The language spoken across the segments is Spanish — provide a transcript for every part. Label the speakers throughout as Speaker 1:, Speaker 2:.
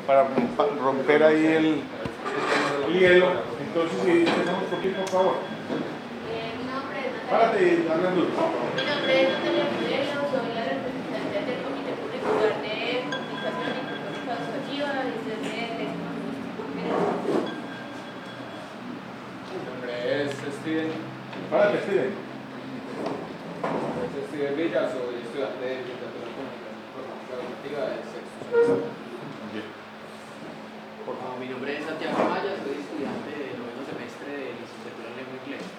Speaker 1: para romper ahí el hielo. Entonces, si tenemos por aquí, por favor.
Speaker 2: Mi nombre es Natalia.
Speaker 1: Párate y hablan duro.
Speaker 2: Mi nombre es Natalia Modelo, soy la representante del Comité Curricular de Comunicación y Política Educativa desde
Speaker 3: Mi nombre es Steven.
Speaker 1: Párate, Steven.
Speaker 3: Soy Steven Villa, soy estudiante de Licenciatura en Comunicación Informática Educativa del sexto semestre.
Speaker 4: Mi nombre es Santiago Maya, soy estudiante del noveno semestre de Licenciatura en Lengua Inglesa.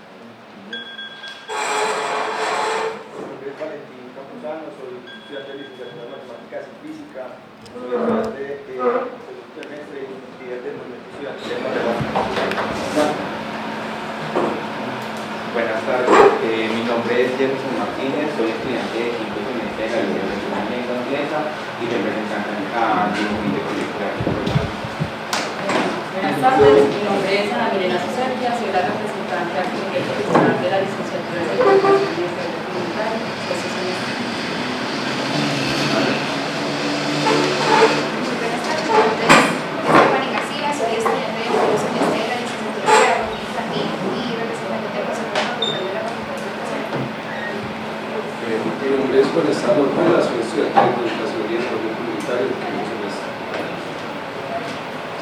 Speaker 5: Mi nombre es Valentín Campuzano, soy estudiante de Licenciatura en Matemáticas y Física, soy estudiante de segundo semestre y desde el momento estudiante de Matemáticas.
Speaker 6: Buenas tardes, mi nombre es Jefferson Martínez, soy estudiante de quinto semestre de la Licenciatura en Lengua Inglesa y representante del Comité Curricular.
Speaker 7: Buenas tardes, mi nombre es Ana Milena Sosertia, soy la representante del Comité Curricular de la Licenciatura en Educación y Desarrollo Comunitario, sexto semestre.
Speaker 8: Muy buenas tardes, mi nombre es Stephanie García, soy estudiante de segundo semestre de la Licenciatura de Pedagogía Infantil y representante del Consejo de la Facultad de la Comunicación Social.
Speaker 9: Mi nombre es Juan Estado Ortega, soy estudiante de Comunicación y Desarrollo Comunitario del quinto semestre.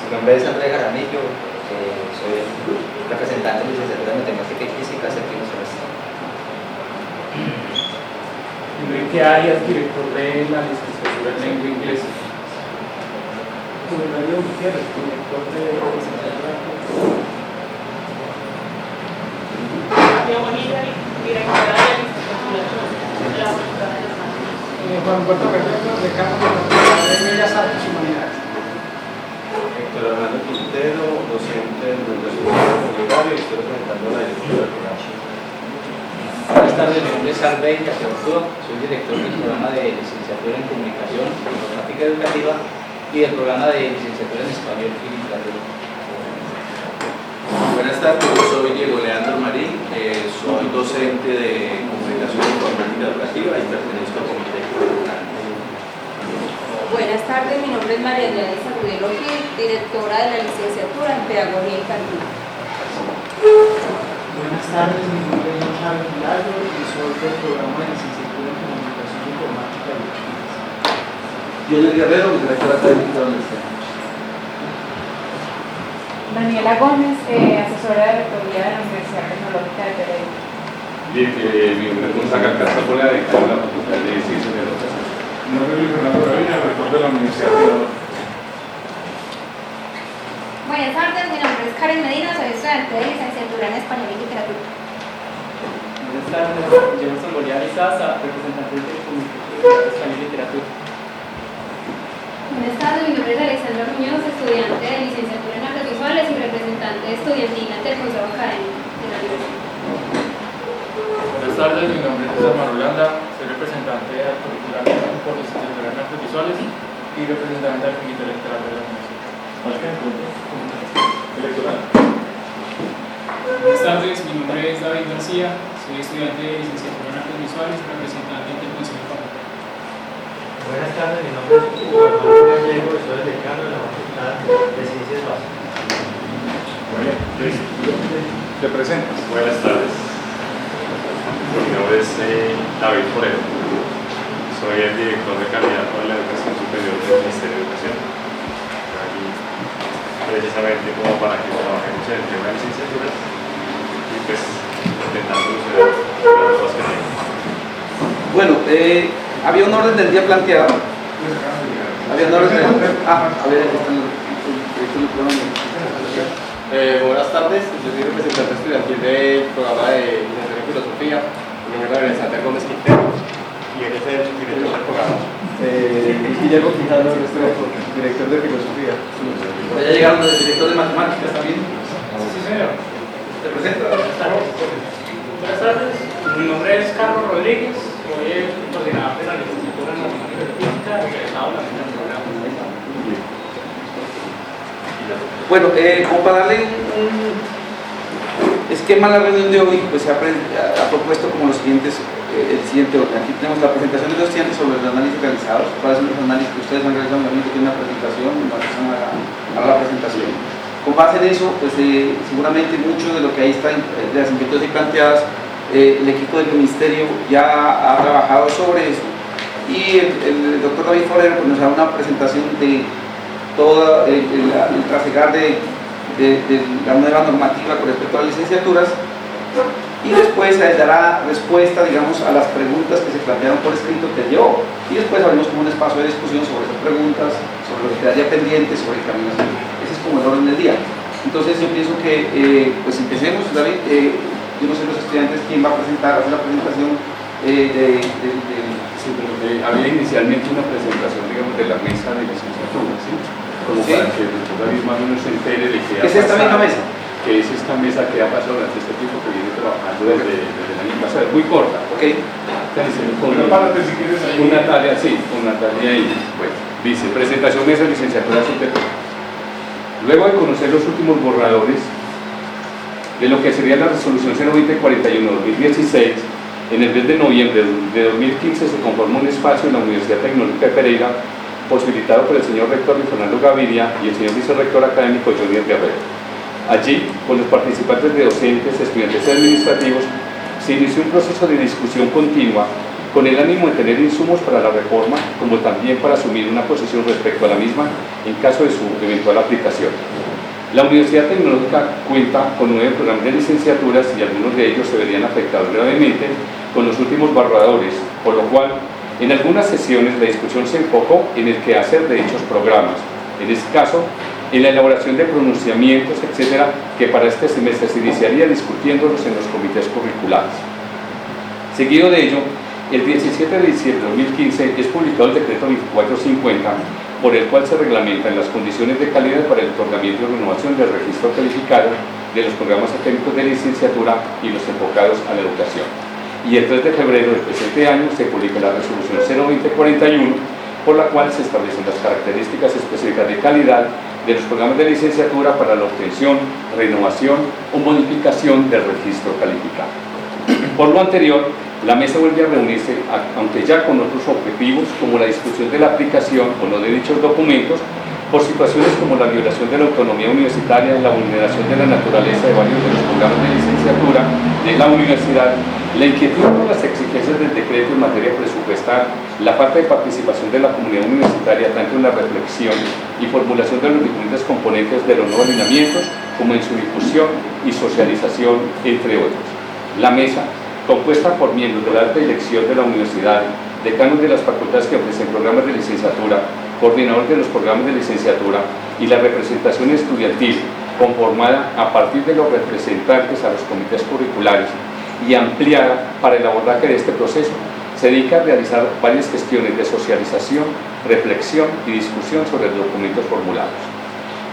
Speaker 10: Mi nombre es Andrés Jaramillo, soy representante de Licenciatura en Matemática y Física, séptimo semestre.
Speaker 11: Enrique Arias, director de la Licenciatura en Lengua Inglesa.
Speaker 12: Mario Gutiérrez, director de la Licenciatura en
Speaker 7: María Bonilla, directora de la Licenciatura de la Facultad de las Artes.
Speaker 12: Juan Puerto Guerrero, decano de la Facultad de Bellas Artes y Humanidades.
Speaker 13: Héctor Armando Quintero, docente de Educación Comunitaria y estoy representando a la directora del programa.
Speaker 4: Buenas tardes, mi nombre es Arbeida Sebastián, soy director del programa de Licenciatura en Comunicación y Informática Educativa y del programa de Licenciatura en Español y Literatura.
Speaker 14: Buenas tardes, yo soy Diego Leandro Marín, soy docente de Comunicación y Informática Educativa y pertenezco al Comité Curricular.
Speaker 7: Buenas tardes, mi nombre es María Andrea Sagudelo Gil, directora de la Licenciatura en Pedagogía Infantil.
Speaker 12: Buenas tardes, mi nombre es Chávez Milagro y soy del programa de Licenciatura en Comunicación Informática y
Speaker 9: Yo soy Guerrero, director académico de la Universidad.
Speaker 15: Daniela Gómez, asesora de rectoría de la Universidad Tecnológica de Pereira.
Speaker 16: Bien, mi nombre es Gonzalo Alcázar, decano de la Facultad de Ciencias de la Educación.
Speaker 1: Mi nombre es Luis Fernando Gravina, rector de la Universidad de la
Speaker 8: Buenas tardes, mi nombre es Karen Medina, soy estudiante de Licenciatura en Español y Literatura.
Speaker 11: Buenas tardes, Jefferson Bolívar Izaza, representante del Comité Curricular de Español y Literatura.
Speaker 2: Buenas tardes, mi nombre es Alexandra Muñoz, estudiante de Licenciatura en Artes Visuales y representante estudiantil ante el Consejo Académico de la Universidad.
Speaker 11: Buenas tardes, mi nombre es César Marulanda, soy representante del curricular por Licenciatura en Artes Visuales y representante del Comité Electoral de la Universidad.
Speaker 1: Electoral.
Speaker 11: Buenas tardes, mi nombre es David García, soy estudiante de Licenciatura en Artes Visuales y representante del Consejo Académico.
Speaker 17: Buenas tardes, mi nombre es Hugo Armando Gallego, soy el decano de la Facultad de Ciencias Básicas.
Speaker 1: Muy bien, ¿te presentas?
Speaker 16: Buenas tardes. Mi nombre es David Forero. Soy el director de candidato de la Educación Superior del Ministerio de Educación. Aquí, precisamente como para que trabajemos en el tema de licenciaturas y pues intentar solucionar las cosas que tengo.
Speaker 9: Bueno, había un orden del día planteado. Había un orden del día. A ver, aquí están los programas.
Speaker 3: Buenas tardes, yo soy representante estudiantil del programa de Licenciatura en Filosofía. Mi nombre es Santiago Gómez Quintero y él es el director del programa.
Speaker 5: Guillermo Quijano, director de Filosofía.
Speaker 9: Ya llegaron los directores de Matemáticas también.
Speaker 11: Sí, señor.
Speaker 9: ¿Te presento?
Speaker 11: Buenas tardes, mi nombre es Carlos Rodríguez, soy el coordinador de la Licenciatura en Matemáticas y Física, egresado de la misma programa.
Speaker 9: Bueno, como para darle un esquema a la reunión de hoy, pues se ha propuesto como los siguientes el siguiente orden. Aquí tenemos la presentación de los estudiantes sobre los análisis realizados. ¿Cuáles son los análisis que ustedes han realizado? Obviamente tiene una presentación, la presentación. Con base en eso, pues seguramente mucho de lo que ahí está, de las inquietudes ahí planteadas, el equipo del ministerio ya ha trabajado sobre eso. Y el doctor David Forero pues, nos hará una presentación de todo el trasegar de la nueva normativa con respecto a las licenciaturas, y después dará respuesta, digamos, a las preguntas que se plantearon por escrito que dio, y después abrimos como un espacio de discusión sobre esas preguntas, sobre lo que quedaría pendiente, sobre el camino. Ese es como el orden del día. Entonces yo pienso que pues empecemos. David, yo no sé los estudiantes quién va a presentar, hacer la presentación
Speaker 18: Sí, pero había inicialmente una presentación, digamos, de la mesa de licenciatura, ¿sí? Como ¿sí? Para que el doctor David más o menos se entere de qué ha pasado.
Speaker 9: ¿Es esta misma mesa?
Speaker 18: Que es esta mesa que ha pasado durante este tiempo que viene trabajando desde el año pasado. Es muy corta.
Speaker 9: Ok.
Speaker 18: Con Natalia, sí, con Natalia y pues, dice, presentación mesa de licenciatura superior. Luego de conocer los últimos borradores de lo que sería la resolución 02041-2016, en el mes de noviembre de 2015 se conformó un espacio en la Universidad Tecnológica de Pereira, posibilitado por el señor rector Luis Fernando Gaviria y el señor vicerrector académico Junior Guerrero. Allí, con los participantes de docentes, estudiantes y administrativos, se inició un proceso de discusión continua con el ánimo de tener insumos para la reforma, como también para asumir una posición respecto a la misma en caso de su eventual aplicación. La Universidad Tecnológica cuenta con 9 programas de licenciaturas y algunos de ellos se verían afectados gravemente con los últimos borradores, por lo cual en algunas sesiones la discusión se enfocó en el quehacer de dichos programas, en este caso en la elaboración de pronunciamientos, etcétera, que para este semestre se iniciaría discutiéndolos en los comités curriculares. Seguido de ello, el 17 de diciembre de 2015 es publicado el decreto 2450, por el cual se reglamentan las condiciones de calidad para el otorgamiento y renovación del registro calificado de los programas académicos de licenciatura y los enfocados a la educación. Y el 3 de febrero del presente año se publica la resolución 02041, por la cual se establecen las características específicas de calidad de los programas de licenciatura para la obtención, renovación o modificación del registro calificado. Por lo anterior, la mesa vuelve a reunirse, aunque ya con otros objetivos, como la discusión de la aplicación o no de dichos documentos, por situaciones como la violación de la autonomía universitaria, la vulneración de la naturaleza de varios de los programas de licenciatura de la universidad, la inquietud por las exigencias del decreto en materia presupuestal, la falta de participación de la comunidad universitaria tanto en la reflexión y formulación de los diferentes componentes de los nuevos alineamientos, como en su difusión y socialización, entre otros. La mesa, compuesta por miembros de la alta dirección de la universidad, decanos de las facultades que ofrecen programas de licenciatura, coordinadores de los programas de licenciatura y la representación estudiantil, conformada a partir de los representantes a los comités curriculares y ampliada para el abordaje de este proceso, se dedica a realizar varias gestiones de socialización, reflexión y discusión sobre los documentos formulados.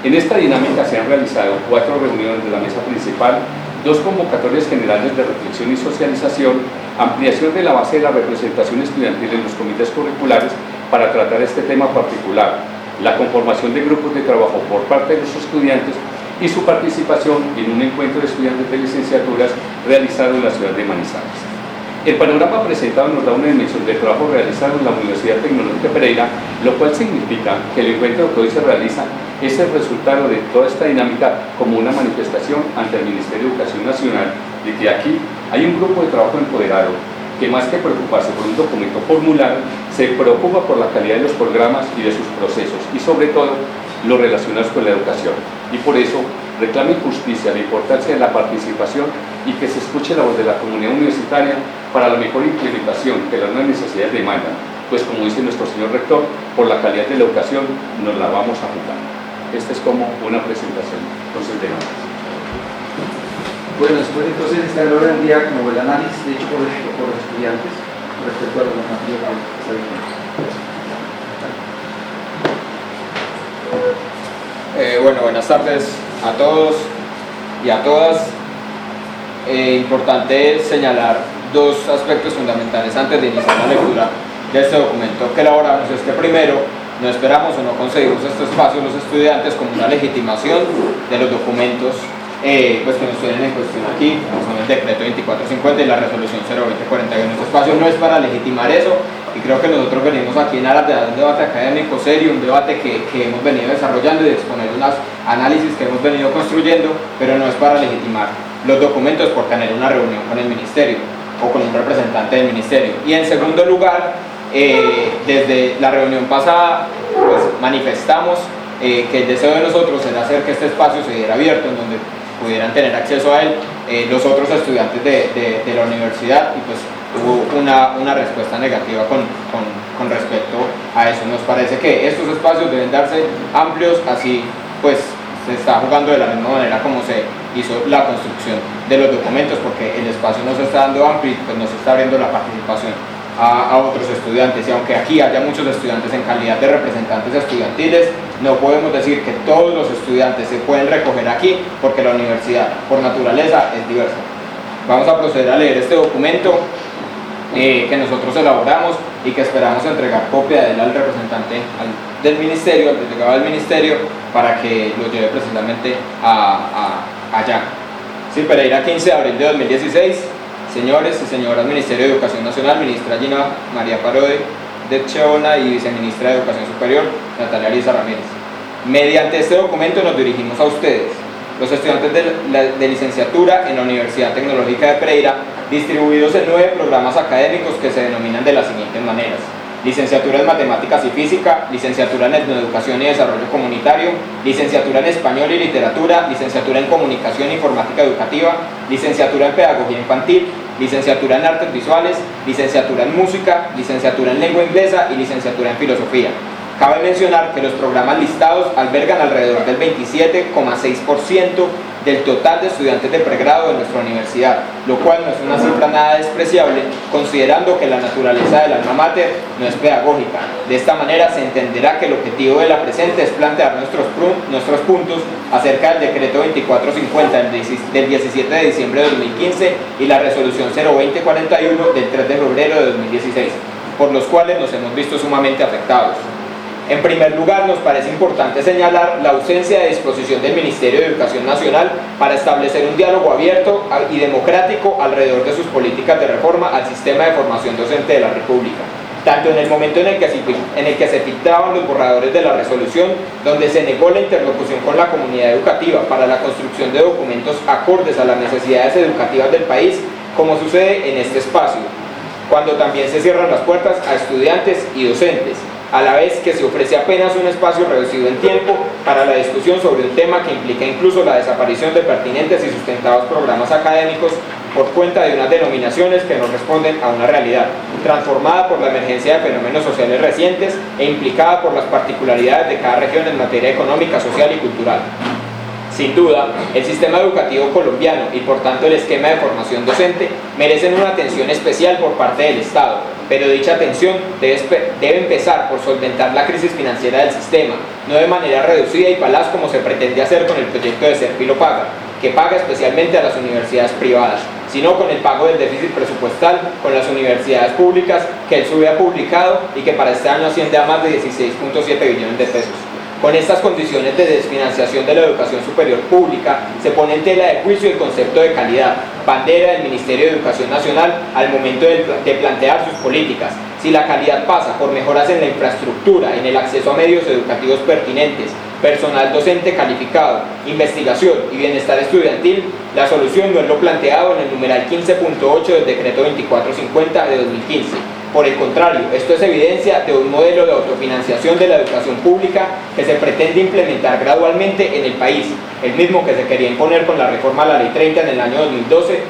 Speaker 18: En esta dinámica se han realizado 4 reuniones de la mesa principal, 2 convocatorias generales de reflexión y socialización, ampliación de la base de la representación estudiantil en los comités curriculares para tratar este tema particular, la conformación de grupos de trabajo por parte de los estudiantes y su participación en un encuentro de estudiantes de licenciaturas realizado en la ciudad de Manizales. El panorama presentado nos da una dimensión del trabajo realizado en la Universidad Tecnológica de Pereira, lo cual significa que el encuentro que hoy se realiza es el resultado de toda esta dinámica como una manifestación ante el Ministerio de Educación Nacional de que aquí hay un grupo de trabajo empoderado que más que preocuparse por un documento formulado, se preocupa por la calidad de los programas y de sus procesos y sobre todo los relacionados con la educación. Y por eso reclamen justicia, la importancia de la participación y que se escuche la voz de la comunidad universitaria para la mejor implementación que las nuevas necesidades demandan, pues como dice nuestro señor rector, por la calidad de la educación nos la vamos a jugar. Esta es como una presentación, entonces de nada.
Speaker 9: Bueno, después entonces está el orden del día como el análisis hecho por los estudiantes respecto a la normativa que está vigente.
Speaker 19: Bueno, buenas tardes a todos y a todas. Importante señalar 2 aspectos fundamentales antes de iniciar la lectura de este documento que elaboramos. Es que primero, no esperamos o no conseguimos este espacio los estudiantes como una legitimación de los documentos pues que nos tienen en cuestión aquí, como son el decreto 2450 y la resolución 02041. Este espacio no es para legitimar eso, y creo que nosotros venimos aquí en aras de dar un debate académico serio, un debate que hemos venido desarrollando y de exponer unos análisis que hemos venido construyendo, pero no es para legitimar los documentos por tener una reunión con el ministerio o con un representante del ministerio. Y en segundo lugar, desde la reunión pasada pues manifestamos que el deseo de nosotros era hacer que este espacio se diera abierto, en donde pudieran tener acceso a él los otros estudiantes de la universidad, y pues hubo una respuesta negativa con respecto a eso. Nos parece que estos espacios deben darse amplios, así pues se está jugando de la misma manera como se hizo la construcción de los documentos, porque el espacio no se está dando amplio y pues no se está abriendo la participación a otros estudiantes. Y aunque aquí haya muchos estudiantes en calidad de representantes estudiantiles, no podemos decir que todos los estudiantes se pueden recoger aquí, porque la universidad por naturaleza es diversa. Vamos a proceder a leer este documento que nosotros elaboramos y que esperamos entregar copia de él al representante del ministerio, al delegado del ministerio, para que lo lleve precisamente allá. Sí, Pereira, 15 de abril de 2016. Señores y señoras Ministerio de Educación Nacional, ministra Gina María Parodi de Cheona y viceministra de Educación Superior Natalia Arisa Ramírez. Mediante este documento nos dirigimos a ustedes, los estudiantes de licenciatura en la Universidad Tecnológica de Pereira, distribuidos en 9 programas académicos que se denominan de las siguientes maneras: licenciatura en Matemáticas y Física, licenciatura en Etnoeducación y Desarrollo Comunitario, licenciatura en Español y Literatura, licenciatura en Comunicación e Informática Educativa, licenciatura en Pedagogía Infantil, licenciatura en Artes Visuales, licenciatura en Música, licenciatura en Lengua Inglesa y licenciatura en Filosofía. Cabe mencionar que los programas listados albergan alrededor del 27,6% del total de estudiantes de pregrado de nuestra universidad, lo cual no es una cifra nada despreciable, considerando que la naturaleza del alma mater no es pedagógica. De esta manera se entenderá que el objetivo de la presente es plantear nuestros puntos acerca del decreto 2450 del 17 de diciembre de 2015 y la resolución 02041 del 3 de febrero de 2016, por los cuales nos hemos visto sumamente afectados. En primer lugar, nos parece importante señalar la ausencia de disposición del Ministerio de Educación Nacional para establecer un diálogo abierto y democrático alrededor de sus políticas de reforma al sistema de formación docente de la República, tanto en el momento en el que se filtraban los borradores de la resolución, donde se negó la interlocución con la comunidad educativa para la construcción de documentos acordes a las necesidades educativas del país, como sucede en este espacio, cuando también se cierran las puertas a estudiantes y docentes, a la vez que se ofrece apenas un espacio reducido en tiempo para la discusión sobre un tema que implica incluso la desaparición de pertinentes y sustentados programas académicos por cuenta de unas denominaciones que no responden a una realidad, transformada por la emergencia de fenómenos sociales recientes e implicada por las particularidades de cada región en materia económica, social y cultural. Sin duda, el sistema educativo colombiano y por tanto el esquema de formación docente merecen una atención especial por parte del Estado, pero dicha atención debe empezar por solventar la crisis financiera del sistema, no de manera reducida y falaz como se pretende hacer con el proyecto de Serpilo Paga, que paga especialmente a las universidades privadas, sino con el pago del déficit presupuestal con las universidades públicas que el SUBE ha publicado y que para este año asciende a más de 16.7 billones de pesos. Con estas condiciones de desfinanciación de la educación superior pública, se pone en tela de juicio el concepto de calidad, bandera del Ministerio de Educación Nacional al momento de plantear sus políticas. Si la calidad pasa por mejoras en la infraestructura, en el acceso a medios educativos pertinentes, personal docente calificado, investigación y bienestar estudiantil, la solución no es lo planteado en el numeral 15.8 del decreto 2450 de 2015. Por el contrario, esto es evidencia de un modelo de autofinanciación de la educación pública que se pretende implementar gradualmente en el país, el mismo que se quería imponer con la reforma a la Ley 30 en el año 2011,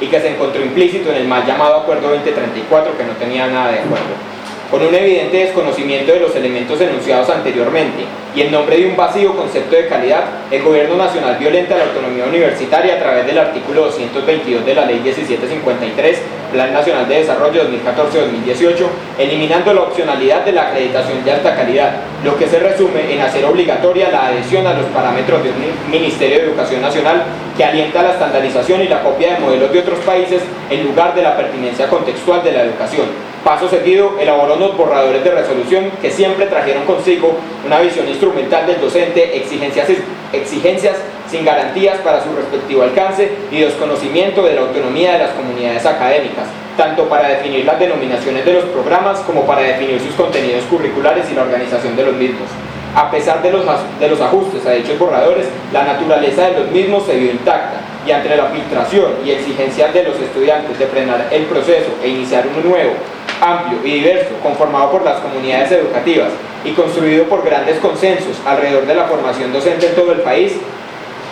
Speaker 19: y que se encontró implícito en el mal llamado Acuerdo 2034, que no tenía nada de acuerdo. Con un evidente desconocimiento de los elementos enunciados anteriormente y en nombre de un vacío concepto de calidad, el Gobierno Nacional violenta la autonomía universitaria a través del artículo 222 de la Ley 1753, Plan Nacional de Desarrollo 2014-2018, eliminando la opcionalidad de la acreditación de alta calidad, lo que se resume en hacer obligatoria la adhesión a los parámetros de un Ministerio de Educación Nacional que alienta la estandarización y la copia de modelos de otros países en lugar de la pertinencia contextual de la educación. Paso seguido, elaboró unos borradores de resolución que siempre trajeron consigo una visión instrumental del docente, exigencias sin garantías para su respectivo alcance y desconocimiento de la autonomía de las comunidades académicas, tanto para definir las denominaciones de los programas como para definir sus contenidos curriculares y la organización de los mismos. A pesar de los ajustes a dichos borradores, la naturaleza de los mismos se vio intacta, y ante la filtración y exigencias de los estudiantes de frenar el proceso e iniciar uno nuevo, amplio y diverso, conformado por las comunidades educativas y construido por grandes consensos alrededor de la formación docente en todo el país,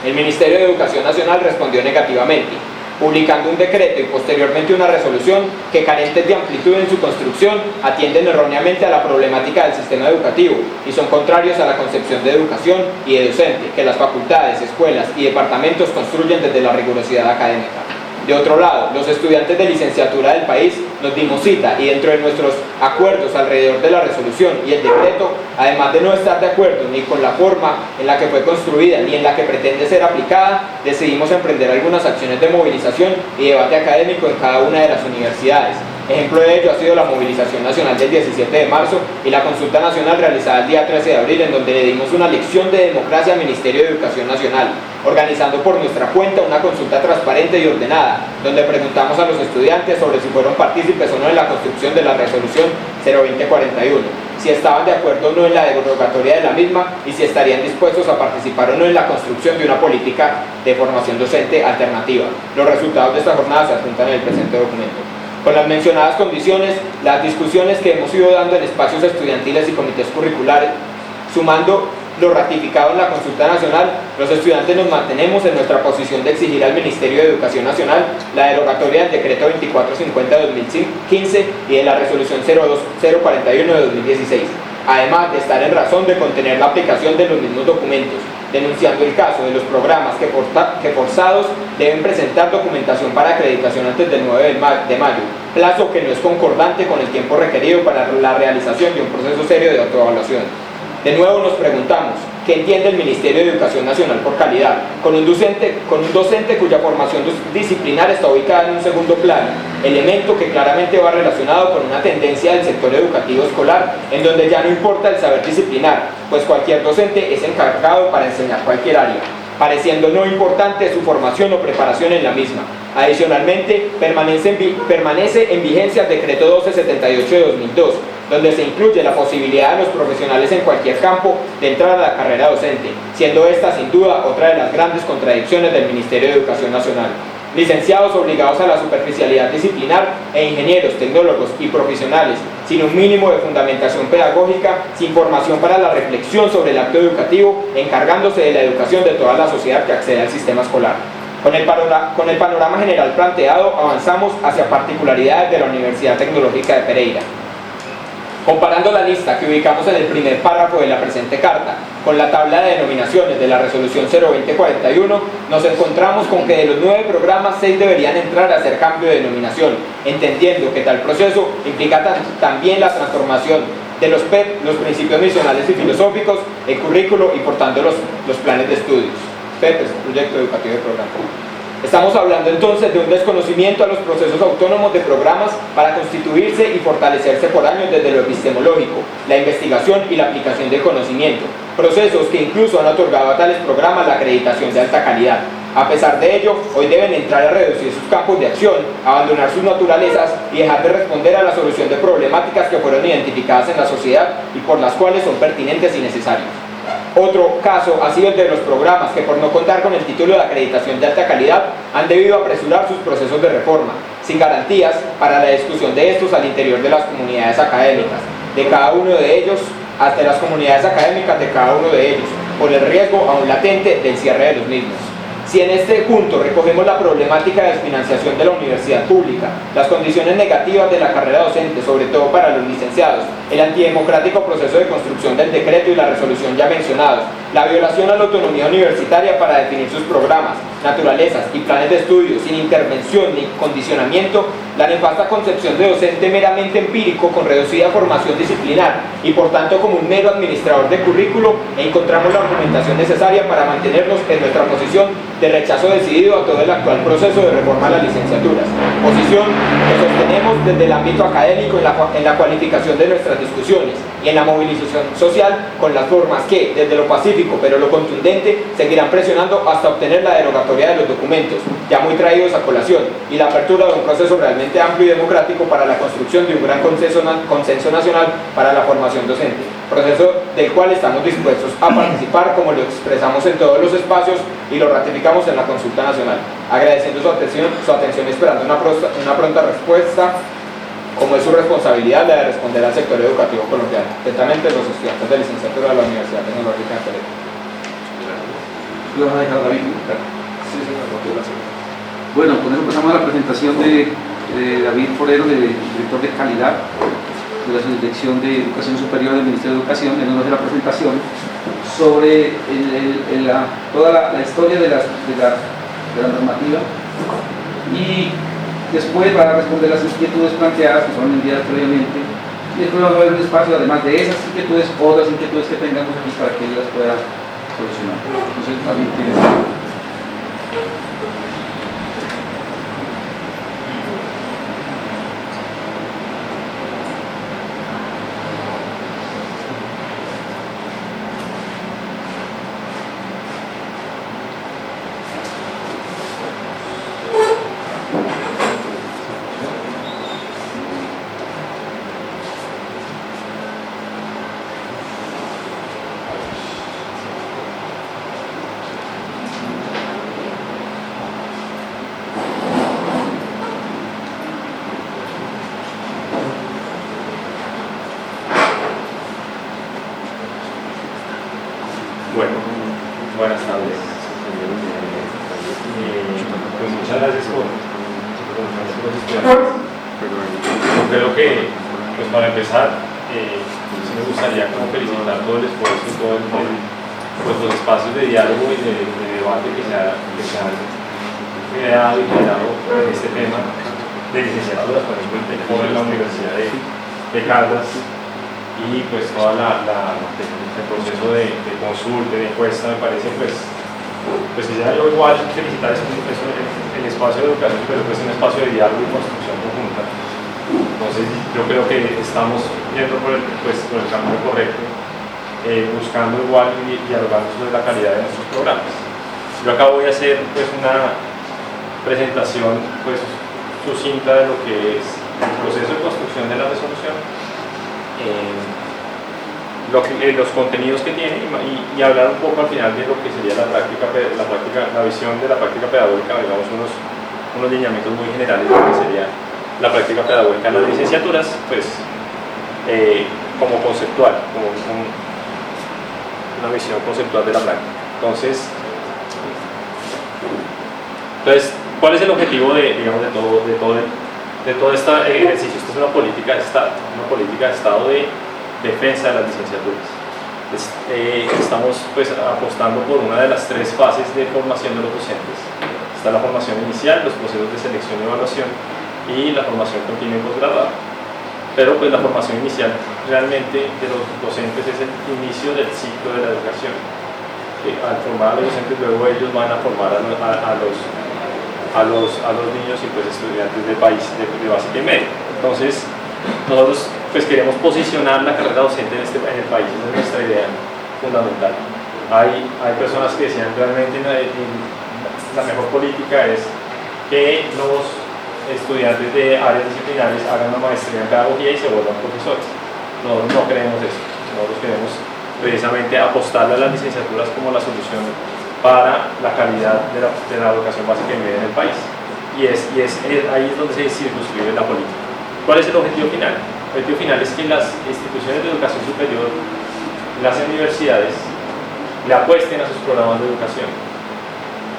Speaker 19: el Ministerio de Educación Nacional respondió negativamente, publicando un decreto y posteriormente una resolución que, carentes de amplitud en su construcción, atienden erróneamente a la problemática del sistema educativo y son contrarios a la concepción de educación y de docente que las facultades, escuelas y departamentos construyen desde la rigurosidad académica. De otro lado, los estudiantes de licenciatura del país nos dimos cita y dentro de nuestros acuerdos alrededor de la resolución y el decreto, además de no estar de acuerdo ni con la forma en la que fue construida ni en la que pretende ser aplicada, decidimos emprender algunas acciones de movilización y debate académico en cada una de las universidades. Ejemplo de ello ha sido la movilización nacional del 17 de marzo y la consulta nacional realizada el día 13 de abril, en donde le dimos una lección de democracia al Ministerio de Educación Nacional, organizando por nuestra cuenta una consulta transparente y ordenada, donde preguntamos a los estudiantes sobre si fueron partícipes o no en la construcción de la resolución 02041, si estaban de acuerdo o no en la derogatoria de la misma y si estarían dispuestos a participar o no en la construcción de una política de formación docente alternativa. Los resultados de esta jornada se adjuntan en el presente documento. Con las mencionadas condiciones, las discusiones que hemos ido dando en espacios estudiantiles y comités curriculares, sumando lo ratificado en la consulta nacional, los estudiantes nos mantenemos en nuestra posición de exigir al Ministerio de Educación Nacional la derogatoria del decreto 2450 de 2015 y de la resolución 02041 de 2016, además de estar en razón de contener la aplicación de los mismos documentos, denunciando el caso de los programas que forzados deben presentar documentación para acreditación antes del 9 de mayo, plazo que no es concordante con el tiempo requerido para la realización de un proceso serio de autoevaluación. De nuevo nos preguntamos, ¿qué entiende el Ministerio de Educación Nacional por calidad? Con un docente cuya formación disciplinar está ubicada en un segundo plano, elemento que claramente va relacionado con una tendencia del sector educativo escolar, en donde ya no importa el saber disciplinar, pues cualquier docente es encargado para enseñar cualquier área, pareciendo no importante su formación o preparación en la misma. Adicionalmente, permanece en vigencia el decreto 1278 de 2002, donde se incluye la posibilidad de los profesionales en cualquier campo de entrar a la carrera docente, siendo esta sin duda otra de las grandes contradicciones del Ministerio de Educación Nacional. Licenciados obligados a la superficialidad disciplinar e ingenieros, tecnólogos y profesionales sin un mínimo de fundamentación pedagógica, sin formación para la reflexión sobre el acto educativo, encargándose de la educación de toda la sociedad que accede al sistema escolar. Con el panorama general planteado, avanzamos hacia particularidades de la Universidad Tecnológica de Pereira. Comparando la lista que ubicamos en el primer párrafo de la presente carta con la tabla de denominaciones de la resolución 02041, nos encontramos con que de los 9 programas, 6 deberían entrar a hacer cambio de denominación, entendiendo que tal proceso implica también la transformación de los PEP, los principios misionales y filosóficos, el currículo y por tanto los planes de estudios. PEP es Proyecto Educativo de Programa. Estamos hablando entonces de un desconocimiento a los procesos autónomos de programas para constituirse y fortalecerse por años desde lo epistemológico, la investigación y la aplicación del conocimiento, procesos que incluso han otorgado a tales programas la acreditación de alta calidad. A pesar de ello, hoy deben entrar a reducir sus campos de acción, abandonar sus naturalezas y dejar de responder a la solución de problemáticas que fueron identificadas en la sociedad y por las cuales son pertinentes y necesarios. Otro caso ha sido el de los programas que, por no contar con el título de acreditación de alta calidad, han debido apresurar sus procesos de reforma, sin garantías para la discusión de estos al interior de las comunidades académicas, de cada uno de ellos, hasta las comunidades académicas de cada uno de ellos, por el riesgo aún latente del cierre de los mismos. Si en este punto recogemos la problemática de desfinanciación de la universidad pública, las condiciones negativas de la carrera docente, sobre todo para los licenciados, el antidemocrático proceso de construcción del decreto y la resolución ya mencionados, la violación a la autonomía universitaria para definir sus programas, naturalezas y planes de estudio sin intervención ni condicionamiento, la nefasta concepción de docente meramente empírico con reducida formación disciplinar y por tanto como un mero administrador de currículo, encontramos la argumentación necesaria para mantenernos en nuestra posición de rechazo decidido a todo el actual proceso de reforma a las licenciaturas, posición que sostenemos desde el ámbito académico en la cualificación de nuestras discusiones, y en la movilización social con las formas que, desde lo pacífico pero lo contundente, seguirán presionando hasta obtener la derogatoria de los documentos, ya muy traídos a colación, y la apertura de un proceso realmente amplio y democrático para la construcción de un gran consenso nacional para la formación docente, proceso del cual estamos dispuestos a participar como lo expresamos en todos los espacios y lo ratificamos en la consulta nacional, agradeciendo su atención y esperando una pronta respuesta, como es su responsabilidad la de responder al sector educativo colombiano, atentamente los estudiantes de licenciatura de la Universidad Tecnológica de Pereira.
Speaker 9: ¿Lo vas a dejar, David?
Speaker 19: Sí, señor.
Speaker 9: Bueno, con eso pasamos a la presentación de David Forero, director de calidad de la Subdirección de Educación Superior del Ministerio de Educación. Él nos hace la presentación sobre toda la historia de la normativa, y después va a responder las inquietudes planteadas que son enviadas previamente, y después vamos a ver un espacio, además de esas inquietudes, otras inquietudes que tengamos aquí para que él las pueda solucionar. Entonces, David, tienes...
Speaker 16: Bueno, buenas tardes. Pues muchas gracias por los estudiantes. Yo creo que, pues para empezar, sí me gustaría como felicitar todo el esfuerzo y todos los espacios de diálogo y de debate que se han creado y generado en este tema de licenciaturas, por ejemplo, el TECOR en la Universidad de Caldas, y pues todo el proceso de consulta, de encuesta, me parece pues quisiera yo igual felicitar el espacio de educación, pero pues un espacio de diálogo y construcción conjunta. Entonces yo creo que estamos yendo por el camino correcto, buscando igual y dialogando sobre la calidad de nuestros programas. Yo acá voy a hacer pues una presentación pues sucinta de lo que es el proceso de construcción de la resolución, los contenidos que tiene, y hablar un poco al final de lo que sería la visión de la práctica pedagógica, digamos unos lineamientos muy generales de lo que sería la práctica pedagógica en las licenciaturas, pues como conceptual, como una visión conceptual de la práctica. Entonces, ¿cuál es el objetivo de todo este ejercicio? Esto es una política de Estado de defensa de las licenciaturas. Estamos pues apostando por una de las tres fases de formación de los docentes. Está la formación inicial, los procesos de selección y evaluación, y la formación continua y posgraduada. Pero pues la formación inicial realmente de los docentes es el inicio del ciclo de la educación. Al formar a los docentes, luego ellos van a formar a los niños y pues estudiantes de básica y media. Entonces nosotros pues queremos posicionar la carrera docente en el país, esa es nuestra idea fundamental. Hay personas que decían realmente la mejor política es que los estudiantes de áreas disciplinares hagan una maestría en pedagogía y se vuelvan profesores. Nosotros no creemos eso, nosotros queremos precisamente apostarle a las licenciaturas como la solución para la calidad de la educación básica y media en el país, y ahí es donde se circunscribe la política. ¿Cuál es el objetivo final? El objetivo final es que las instituciones de educación superior, las universidades, le apuesten a sus programas de educación,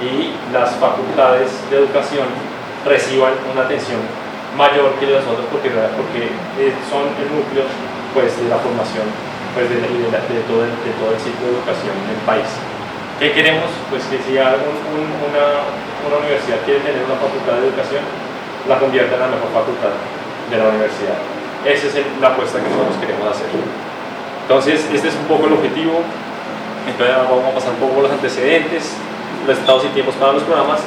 Speaker 16: y las facultades de educación reciban una atención mayor que las otras, porque son el núcleo pues, de la formación pues, de todo el ciclo de educación en el país. ¿Qué queremos? Pues que si una universidad quiere tener una facultad de educación, la convierta en la mejor facultad de la universidad. Esa es la apuesta que nosotros queremos hacer. Entonces, este es un poco el objetivo. Entonces, vamos a pasar un poco por los antecedentes, los estados y tiempos para los programas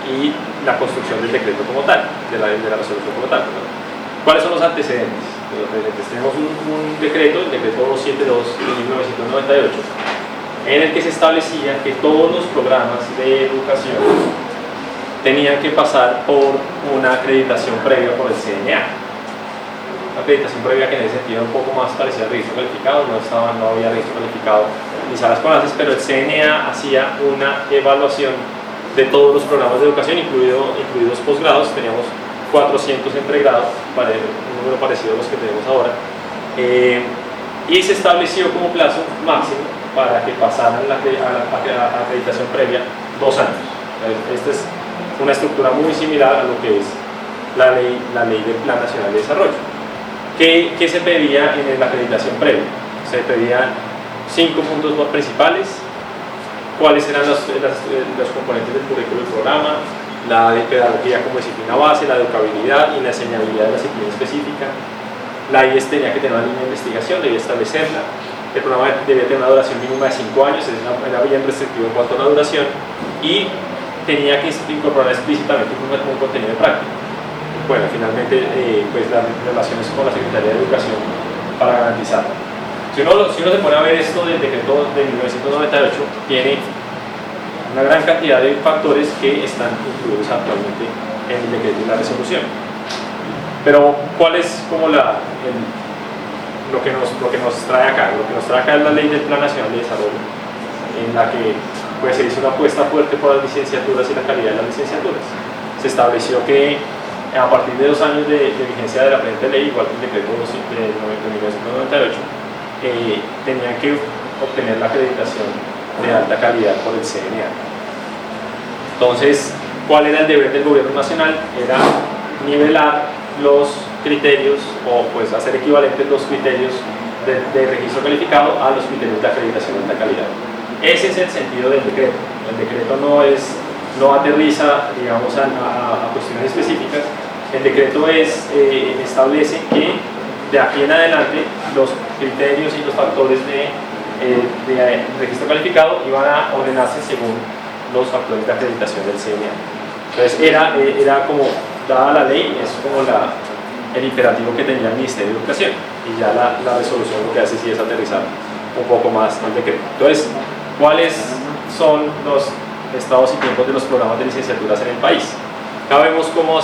Speaker 16: y la construcción del decreto como tal, de la resolución como tal. ¿Cuáles son los antecedentes?
Speaker 20: tenemos un decreto, el decreto 272 de 1998, en el que se establecía que todos los programas de educación tenían que pasar por una acreditación previa por el CNA. Una acreditación previa que en ese sentido era un poco más parecida al registro calificado, no había registro calificado ni salas CONACYT, pero el CNA hacía una evaluación de todos los programas de educación, incluidos posgrados. Teníamos 400 en pregrado, un número parecido a los que tenemos ahora, y se estableció como plazo máximo para que pasaran a la acreditación previa 2 años. Esta es una estructura muy similar a lo que es la ley del Plan Nacional de Desarrollo. ¿Qué se pedía en la acreditación previa? Se pedían 5 puntos principales: cuáles eran los componentes del currículo del programa, la de pedagogía como disciplina base, la educabilidad y la enseñabilidad de la disciplina específica. La IES tenía que tener una línea de investigación, debía establecerla. El programa debía tener una duración mínima de 5 años, era bien restrictivo en cuanto a la duración, y tenía que incorporar explícitamente un contenido práctico. Bueno, finalmente, pues las relaciones con la Secretaría de Educación para garantizarlo. Si uno se pone a ver esto del decreto de 1998, tiene una gran cantidad de factores que están incluidos actualmente en el decreto y la resolución. Pero, ¿cuál es como lo que nos trae acá? Lo que nos trae acá es la Ley del Plan Nacional de Desarrollo, en la que pues, se hizo una apuesta fuerte por las licenciaturas y la calidad de las licenciaturas. Se estableció que a partir de 2 años de vigencia de la presente ley, igual que el decreto de 1998, tenían que obtener la acreditación de alta calidad por el CNA. Entonces, ¿cuál era el deber del gobierno nacional? Era nivelar los criterios, o pues hacer equivalentes los criterios de registro calificado a los criterios de acreditación de alta calidad. Ese es el sentido del decreto. El decreto no aterriza, digamos, a cuestiones específicas. El decreto establece que de aquí en adelante los criterios y los factores de registro calificado iban a ordenarse según los factores de acreditación del CNA. Entonces era como, dada la ley, es como el imperativo que tenía el Ministerio de Educación, y ya la resolución lo que hace sí es aterrizar un poco más el decreto. Entonces, ¿cuáles son los estados y tiempos de los programas de licenciaturas en el país? Acá vemos cómo ha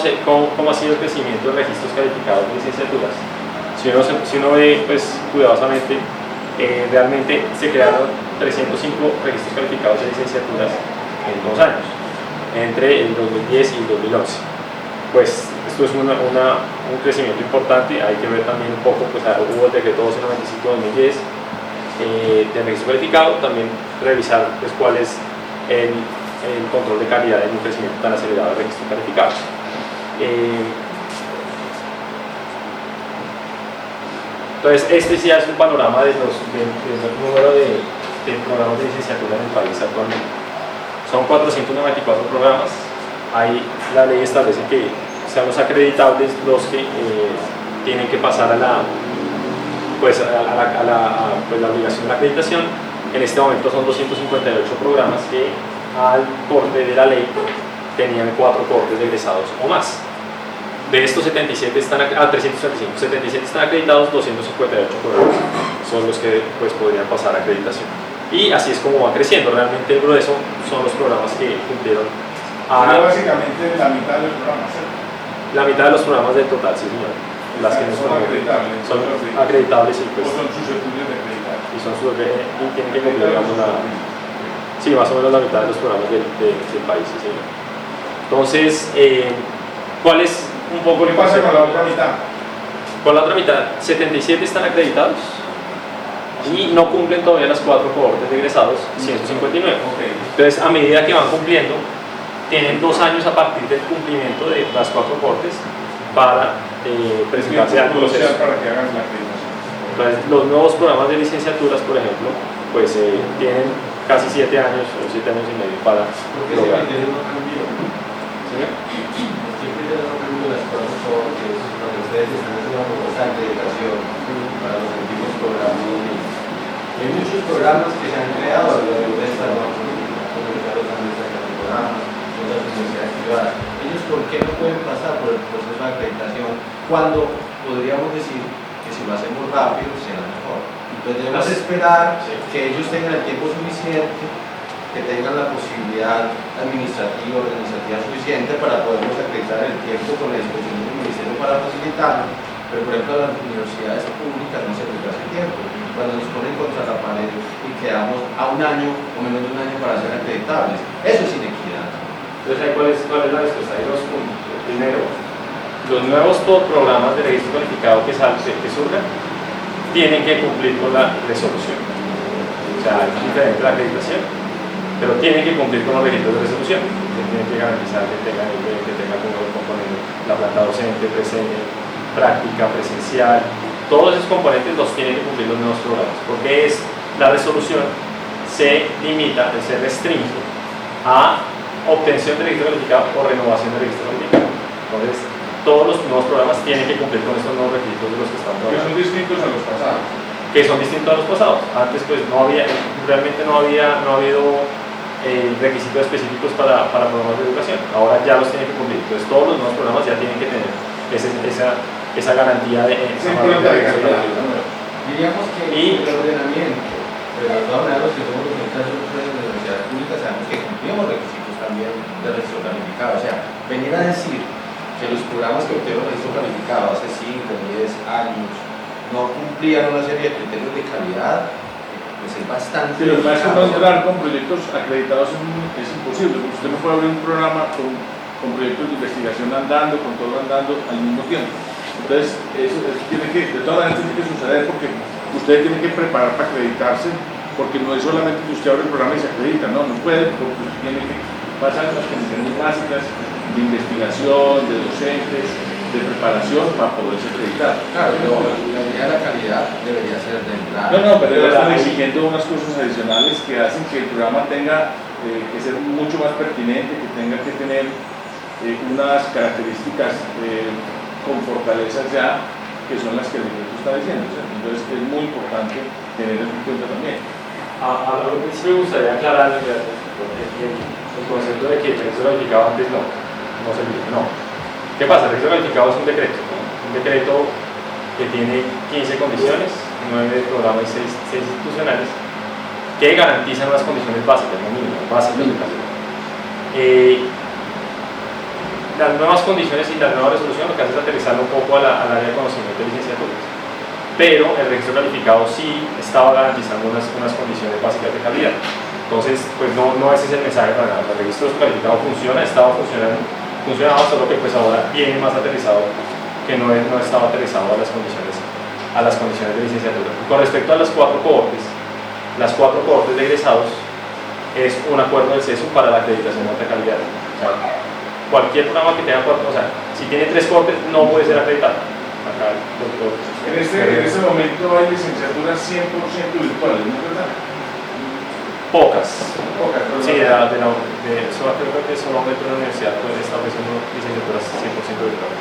Speaker 20: sido el crecimiento de registros calificados de licenciaturas. Si uno ve pues, cuidadosamente, realmente se crearon 305 registros calificados de licenciaturas en 2 años, entre el 2010 y el 2011. Pues esto es un crecimiento importante. Hay que ver también un poco, pues hubo el decreto 1295-2010 de registro calificado, también revisar pues, cuál es el control de calidad en un crecimiento tan acelerado de registros calificados. Entonces, este sí es un panorama del número de programas de licenciatura en el país actualmente. Son 494 programas. Ahí la ley establece que sean los acreditables los que tienen que pasar a la obligación de la acreditación. En este momento son 258 programas que al corte de la ley tenían 4 cortes de egresados o más. De estos 375, 77 están acreditados, 258 programas son los que pues, podrían pasar a acreditación. Y así es como va creciendo. Realmente el grueso son los programas que cumplieron
Speaker 1: básicamente la mitad de los programas, ¿sí?
Speaker 20: La mitad de los programas del total, sí señor. Las que no son acreditables. Son acreditables y pues.
Speaker 1: O son susceptibles de acreditar.
Speaker 20: Y tienen que cumplir, digamos, sí, más o menos la mitad de los programas del país, sí señor. Entonces, ¿cuál es un poco el
Speaker 1: ¿Qué pasa con la otra mitad?
Speaker 20: Con la otra mitad, 77 están acreditados y no cumplen todavía las 4 cohortes de egresados, 159. Entonces, a medida que van cumpliendo, tienen 2 años a partir del cumplimiento de las 4 cohortes para presentarse al proceso.
Speaker 1: Para que hagan la acreditación.
Speaker 20: Entonces, los nuevos programas de licenciaturas, por ejemplo, pues tienen casi 7 años o 7 años y medio para lograr.
Speaker 13: Ustedes están haciendo una propuesta de acreditación para los antiguos programas. Hay muchos programas que se han creado a lo largo de esta nueva política, como los programas, otras universidades privadas. Ellos, ¿por qué no pueden pasar por el proceso de acreditación cuando podríamos decir rápido, será mejor. Entonces debemos esperar que ellos tengan el tiempo suficiente, que tengan la posibilidad administrativa, organizativa suficiente para podernos acreditar el tiempo con la disposición del Ministerio para facilitarlo. Pero por ejemplo a las universidades públicas no se les da ese tiempo. Cuando nos ponen contra la pared y quedamos a un año o menos de un año para ser acreditables, eso es inequidad.
Speaker 20: Entonces, ¿cuál es la respuesta? Hay dos puntos. Primero, los nuevos programas de registro calificado que surjan tienen que cumplir con la resolución. O sea, es diferente la acreditación, pero tienen que cumplir con los requisitos de resolución. Tienen que garantizar que tenga como componente la planta docente, práctica, presencial. Todos esos componentes los tienen que cumplir los nuevos programas, porque la resolución se limita, se restringe a obtención de registro calificado o renovación de registro calificado. Entonces, todos los nuevos programas tienen que cumplir con estos nuevos requisitos de los que están
Speaker 1: Que
Speaker 20: programados.
Speaker 1: son distintos a los pasados.
Speaker 20: Que son distintos a los pasados. Antes pues realmente no ha habido requisitos específicos para programas de educación. Ahora ya los tienen que cumplir. Entonces todos los nuevos programas ya tienen que tener esa garantía de
Speaker 13: diríamos que el ordenamiento, pero de todas maneras los que somos docentes de universidades públicas sabemos que cumplimos requisitos también de registro calificado. O sea, venir a decir que los programas que obtuvieron registro calificado hace 5 o 10 años no cumplían una serie de criterios de calidad, pues es bastante.
Speaker 1: Sí, lo que pasa es que no entrar con proyectos acreditados es imposible, porque usted no puede abrir un programa con proyectos de investigación andando, con todo andando al mismo tiempo. Entonces, eso tiene que, de todas maneras, tiene que suceder porque usted tiene que preparar para acreditarse, porque no es solamente que usted abre el programa y se acredita, no puede, porque usted tiene que pasar las condiciones básicas de investigación, de docentes, de preparación para poderse acreditar.
Speaker 13: Claro, pero la idea de la calidad debería ser de entrada.
Speaker 1: Pero ya están exigiendo unas cosas adicionales que hacen que el programa tenga que ser mucho más pertinente, que tenga que tener unas características con fortalezas ya, que son las que el decreto está diciendo. Entonces es muy importante tener eso en cuenta también.
Speaker 20: A lo que sí me gustaría aclarar el concepto de que el registro calificado antes no servía. No. ¿Qué pasa? El registro calificado es un decreto que tiene 15 condiciones, 9 de programa y 6 institucionales, que garantizan unas condiciones básicas, no mínimas, básicas de educación. Las nuevas condiciones y la nueva resolución lo que hace es aterrizarlo un poco al área de conocimiento de licenciaturas. Pero el registro calificado sí estaba garantizando unas condiciones básicas de calidad. Entonces, pues no ese es el mensaje para nada. El registro calificado funcionaba, solo que pues ahora viene más aterrizado, que no estaba aterrizado a las condiciones de licenciatura. Con respecto a las cuatro cohortes de egresados es un acuerdo del CESU para la acreditación de alta calidad. O sea, cualquier programa que tenga si tiene 3 cohortes no puede ser acreditado. Acá,
Speaker 1: en este momento hay licenciaturas 100% virtuales, ¿no es verdad?
Speaker 20: Pocas. Sí,
Speaker 1: ¿verdad?
Speaker 20: creo que solamente la universidad puede establecer licenciaturas 100% virtuales.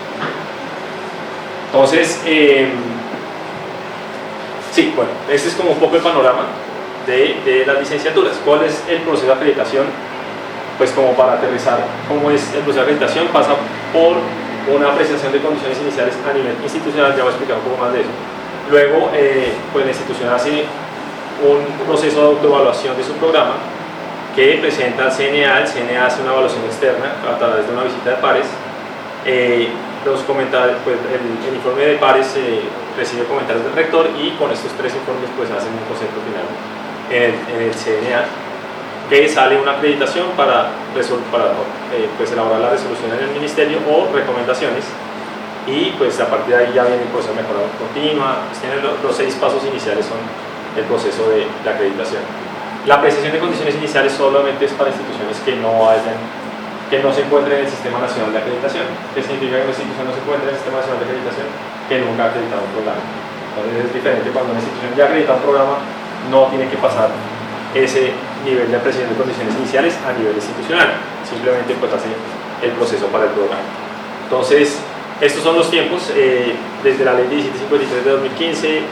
Speaker 20: Entonces, sí, bueno, este es como un poco el panorama de las licenciaturas. ¿Cuál es el proceso de acreditación? Pues como para aterrizar, ¿cómo es el proceso de acreditación? Pasa por una apreciación de condiciones iniciales a nivel institucional, ya voy a explicar un poco más de eso. Luego, pues la institución hace un proceso de autoevaluación de su programa que presenta al CNA. El CNA hace una evaluación externa a través de una visita de pares. Los comentarios, pues el informe de pares recibe comentarios del rector y con estos 3 informes pues hacen un concepto final en el CNA, que sale una acreditación para pues elaborar la resolución en el ministerio o recomendaciones, y pues a partir de ahí ya viene el proceso de mejora continua. Pues tienen los 6 pasos iniciales, son el proceso de la acreditación. La apreciación de condiciones iniciales solamente es para instituciones que no se encuentren en el Sistema Nacional de Acreditación. ¿Qué significa que una institución no se encuentre en el Sistema Nacional de Acreditación? Que nunca ha acreditado un programa. Entonces es diferente cuando una institución ya acredita un programa, no tiene que pasar ese nivel de apreciación de condiciones iniciales a nivel institucional, simplemente pues hace el proceso para el programa. Entonces, estos son los tiempos desde la ley 1753 de 2015.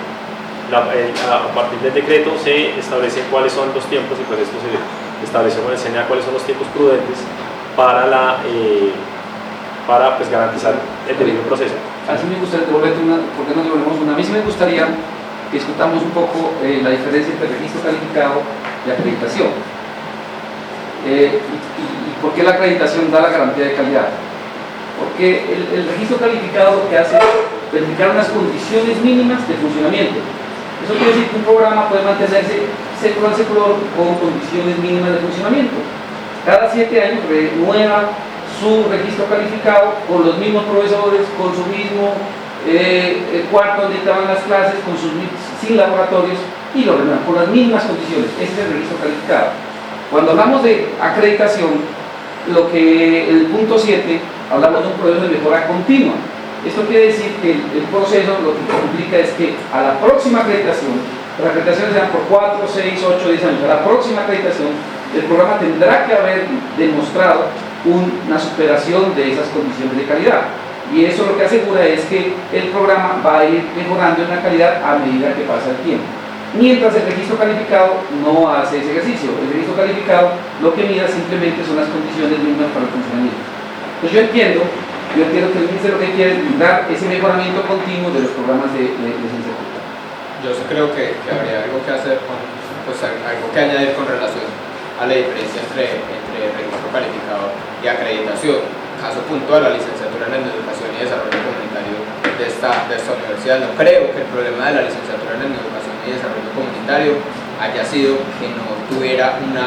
Speaker 20: A partir del decreto se establece cuáles son los tiempos, y pues esto se estableció con el CNA cuáles son los tiempos prudentes para pues garantizar el debido proceso.
Speaker 9: así me gustaría devolverte una, ¿por qué no devolvemos una? A mí sí me gustaría que discutamos un poco la diferencia entre registro calificado y acreditación. Y por qué la acreditación da la garantía de calidad. Porque el registro calificado lo que hace es verificar unas condiciones mínimas de funcionamiento. Eso quiere decir que un programa puede mantenerse secular con condiciones mínimas de funcionamiento. Cada 7 años renueva su registro calificado con los mismos profesores, con su mismo cuarto donde estaban las clases, sin laboratorios, y lo renuevan con las mismas condiciones. Ese es el registro calificado. Cuando hablamos de acreditación, el punto 7, hablamos de un proceso de mejora continua. Esto quiere decir que el proceso lo que implica es que a la próxima acreditación, las acreditaciones sean por 4, 6, 8, 10 años, a la próxima acreditación, el programa tendrá que haber demostrado una superación de esas condiciones de calidad. Y eso lo que asegura es que el programa va a ir mejorando en la calidad a medida que pasa el tiempo. Mientras el registro calificado no hace ese ejercicio. El registro calificado lo que mira simplemente son las condiciones mínimas para el funcionamiento. Pues yo entiendo que el ministerio lo que quiere es dar ese mejoramiento continuo de los programas de licenciatura.
Speaker 19: Yo sí creo que habría algo que hacer, algo que añadir con relación a la diferencia entre registro calificado y acreditación. Caso puntual, la licenciatura en Educación y Desarrollo Comunitario de esta universidad. No creo que el problema de la licenciatura en Educación y Desarrollo Comunitario haya sido que no tuviera un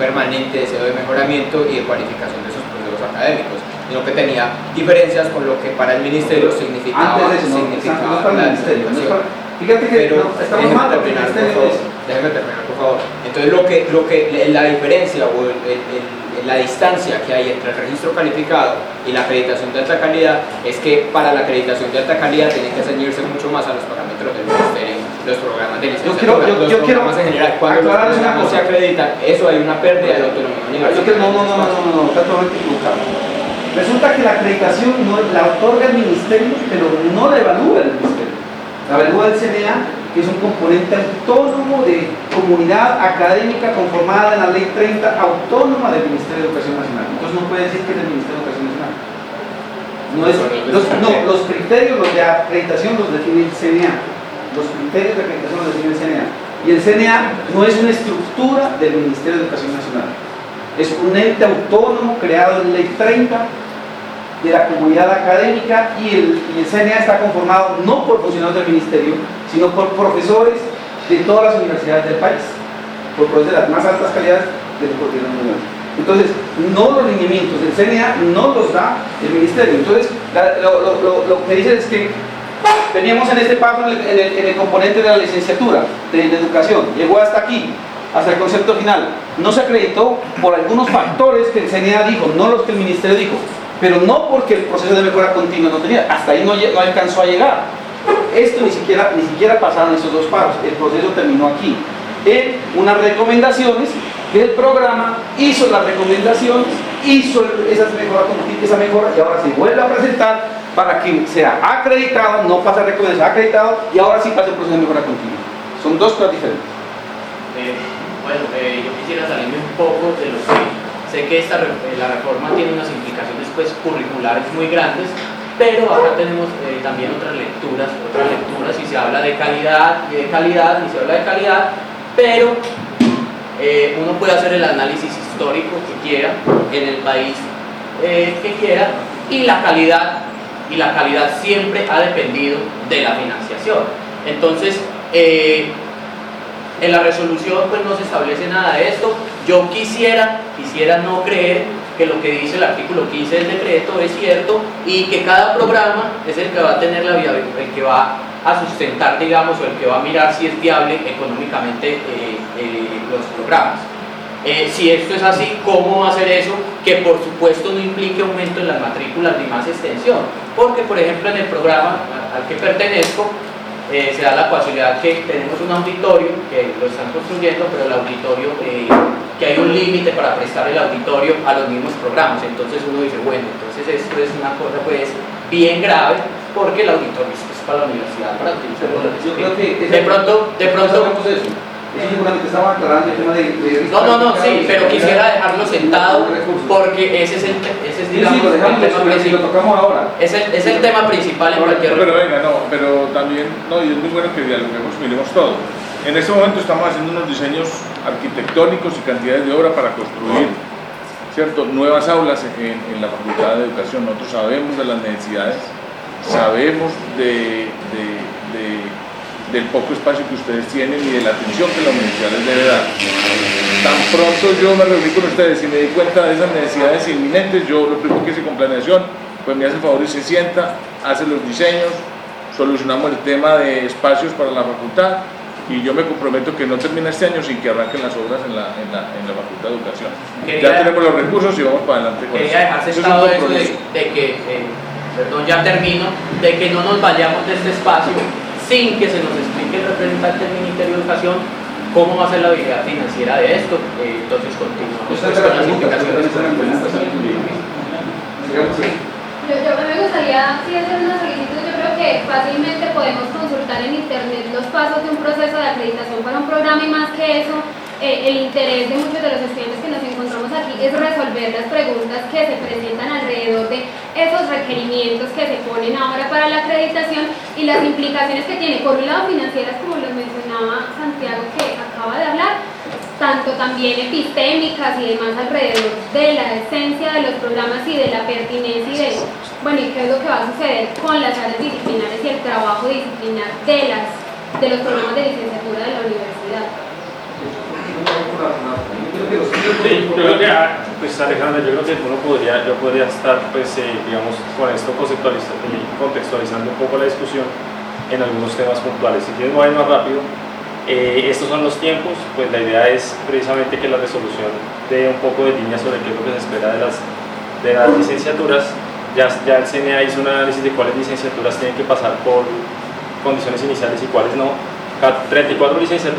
Speaker 19: permanente deseo de mejoramiento y de cualificación de sus procesos académicos, sino que tenía diferencias con lo que para el ministerio significaba la educación.
Speaker 9: Fíjate que estamos mal,
Speaker 19: déjeme terminar, por favor. Entonces, la diferencia o la distancia que hay entre el registro calificado y la acreditación de alta calidad es que para la acreditación de alta calidad tienen que ceñirse mucho más a los parámetros del ministerio, los programas de licenciatura, los programas en general. Cuando los programas se acreditan, eso hay una pérdida de autonomía universitaria.
Speaker 9: No, está totalmente equivocado. Resulta que la acreditación la otorga el ministerio, pero no la evalúa el ministerio. La evalúa el CNA, que es un componente autónomo de comunidad académica conformada en la Ley 30, autónoma del Ministerio de Educación Nacional. Entonces no puede decir que es del Ministerio de Educación Nacional. Los criterios de acreditación los define el CNA. Los criterios de acreditación los define el CNA. Y el CNA no es una estructura del Ministerio de Educación Nacional. Es un ente autónomo creado en Ley 30 de la comunidad académica, y el CNA está conformado no por funcionarios del ministerio, sino por profesores de todas las universidades del país, por profesores de las más altas calidades del gobierno mundial. Entonces, los lineamientos del CNA no los da el ministerio. Entonces, lo que dice es que teníamos en este paso en el componente de la licenciatura de educación, llegó hasta aquí, hasta el concepto final, no se acreditó por algunos factores que el CNA dijo, no los que el ministerio dijo, pero no porque el proceso de mejora continua no tenía, hasta ahí no alcanzó a llegar. Esto ni siquiera pasaron esos 2 pasos, el proceso terminó aquí, en unas recomendaciones que el programa hizo las recomendaciones, hizo esa mejora, y ahora se vuelve a presentar para que sea acreditado, no pasa recomendación, acreditado, y ahora sí pasa el proceso de mejora continua. Son 2 cosas diferentes.
Speaker 4: Yo quisiera salirme un poco de lo que... Sé que la reforma tiene unas implicaciones curriculares muy grandes, pero acá tenemos también otras lecturas, y se habla de calidad, pero uno puede hacer el análisis histórico que quiera, en el país que quiera, y la calidad siempre ha dependido de la financiación. Entonces, en la resolución pues no se establece nada de esto. Yo quisiera no creer que lo que dice el artículo 15 del decreto es cierto y que cada programa es el que va a tener la viabilidad, el que va a sustentar, digamos, o el que va a mirar si es viable económicamente los programas. Si esto es así, ¿cómo va a ser eso? Que por supuesto no implique aumento en las matrículas ni más extensión, porque por ejemplo en el programa al que pertenezco se da la posibilidad que tenemos un auditorio que lo están construyendo, pero el auditorio, que hay un límite para prestar el auditorio a los mismos programas. Entonces uno dice, bueno, entonces esto es una cosa pues bien grave, porque el auditorio es para la universidad, para utilizarlo.
Speaker 9: Yo creo que
Speaker 4: de pronto
Speaker 9: Eso seguramente estaba aclarando el tema de
Speaker 4: No, sí, pero quisiera dejarlo sentado porque ese es digamos,
Speaker 9: lo dejamos,
Speaker 4: el tema
Speaker 9: lo
Speaker 4: principal.
Speaker 9: tocamos ahora.
Speaker 4: Es el tema principal en cualquier
Speaker 1: Pero venga, pero también, y es muy bueno que dialoguemos, miremos todo. En este momento estamos haciendo unos diseños arquitectónicos y cantidades de obra para construir, ¿cierto?, nuevas aulas en la Facultad de Educación. Nosotros sabemos de las necesidades, sabemos del poco espacio que ustedes tienen y de la atención que la universidad les debe dar. Tan pronto yo me reuní con ustedes y me di cuenta de esas necesidades inminentes, yo lo primero que hice con planeación, pues me hace el favor y se sienta, hace los diseños, solucionamos el tema de espacios para la facultad y yo me comprometo que no termina este año sin que arranquen las obras en la Facultad de Educación. Ya tenemos los recursos y vamos para adelante con eso.
Speaker 4: Quería dejar sentado eso de que, perdón, ya termino, de que no nos vayamos de este espacio sin que se nos explique el representante del Ministerio de Educación cómo va a ser la habilidad financiera de esto. Entonces continuamos con las indicaciones.
Speaker 2: Yo me gustaría hacer una solicitud. Yo creo que fácilmente podemos consultar en internet los pasos de un proceso de acreditación para un programa, y más que eso, el interés de muchos de los estudiantes que nos encontramos aquí es resolver las preguntas que se presentan alrededor de esos requerimientos que se ponen ahora para la acreditación y las implicaciones que tiene, por un lado financieras, como lo mencionaba Santiago que acaba de hablar, tanto también epistémicas y demás alrededor de la esencia de los programas y de la pertinencia y de, y qué es lo que va a suceder con las áreas disciplinares y el trabajo disciplinar de los programas de licenciatura de la universidad.
Speaker 20: Sí, yo creo que, pues Alejandra, yo creo que yo podría estar, pues, digamos, con esto contextualizando un poco la discusión en algunos temas puntuales. Si quieres, voy a ir más rápido. Estos son los tiempos, pues la idea es precisamente que la resolución dé un poco de línea sobre qué es lo que se espera de las licenciaturas. Ya el CNA hizo un análisis de cuáles licenciaturas tienen que pasar por condiciones iniciales y cuáles no. 34 licenciaturas